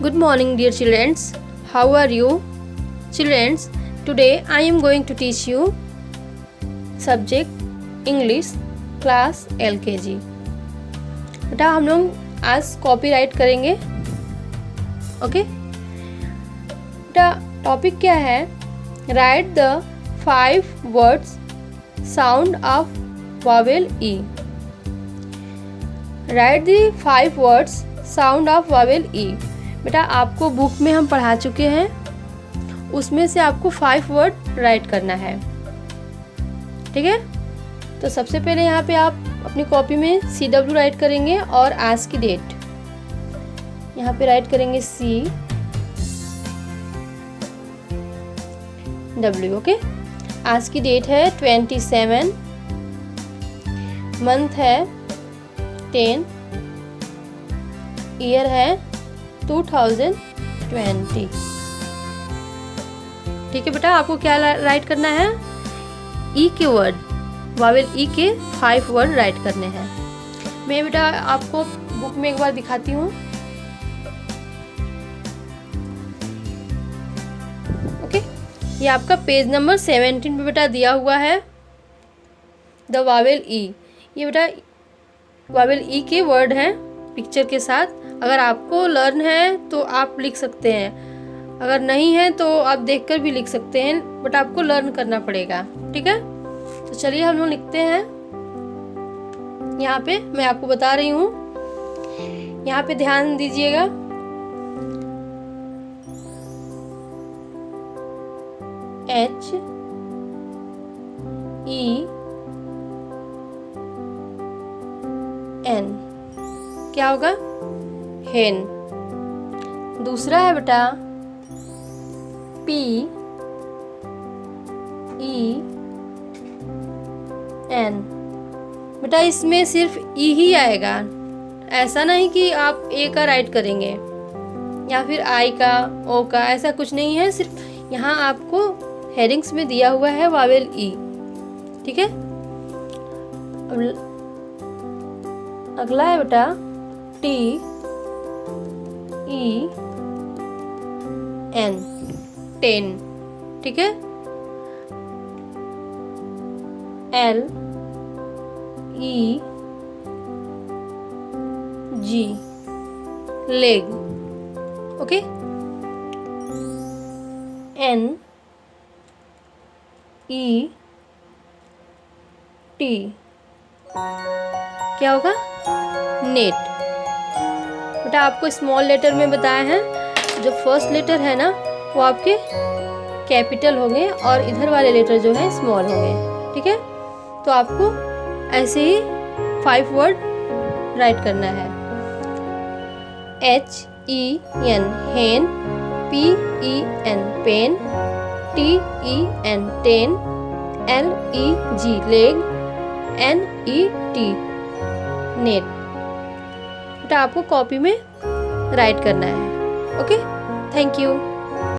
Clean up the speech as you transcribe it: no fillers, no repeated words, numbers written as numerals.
Good morning, dear children. How are you? Children, today I am going to teach you subject English class LKG. बेटा हम लोग आज copyright करेंगे. Okay बेटा topic क्या है? Write the 5 words sound of vowel E. Write the 5 words sound of vowel E. बेटा आपको बुक में हम पढ़ा चुके हैं, उसमें से आपको 5 वर्ड राइट करना है. ठीक है, तो सबसे पहले यहाँ पे आप अपनी कॉपी में CW राइट करेंगे और आज की डेट यहाँ पे राइट करेंगे CW. ओके, आज की डेट है 27, मंथ है 10, ईयर है 2020. ठीक है बेटा, आपको क्या राइट करना है? ई के वर्ड, वावेल ई के 5 वर्ड राइट करने हैं. मैं बेटा आपको बुक में एक बार दिखाती हूँ. ओके, ये आपका पेज नंबर 17 पे बेटा दिया हुआ है द वावेल ई. ये बेटा वावेल ई के वर्ड हैं पिक्चर के साथ. अगर आपको लर्न है तो आप लिख सकते हैं, अगर नहीं है तो आप देखकर भी लिख सकते हैं, बट आपको लर्न करना पड़ेगा. ठीक है, तो चलिए हम लोग लिखते हैं. यहाँ पे मैं आपको बता रही हूँ, यहाँ पे ध्यान दीजिएगा. HEN क्या होगा? हेन. दूसरा है बेटा PEN. बेटा इसमें सिर्फ ई ही आएगा, ऐसा नहीं कि आप ए का राइट करेंगे या फिर आई का, ओ का, ऐसा कुछ नहीं है. सिर्फ यहाँ आपको हेडिंग्स में दिया हुआ है वावेल ई. ठीक है, अगला है बेटा TEN. टेन. ठीक है, LEG लेग. ओके, NET क्या होगा? नेट. बेटा आपको स्मॉल लेटर में बताया है, जो फर्स्ट लेटर है ना वो आपके कैपिटल होंगे और इधर वाले लेटर जो है स्मॉल होंगे. ठीक है, तो आपको ऐसे ही 5 वर्ड राइट करना है. HEN hen, PEN pen, TEN ten, LEG leg, NET net. बेटा आपको कॉपी में राइट करना है. Okay, thank you.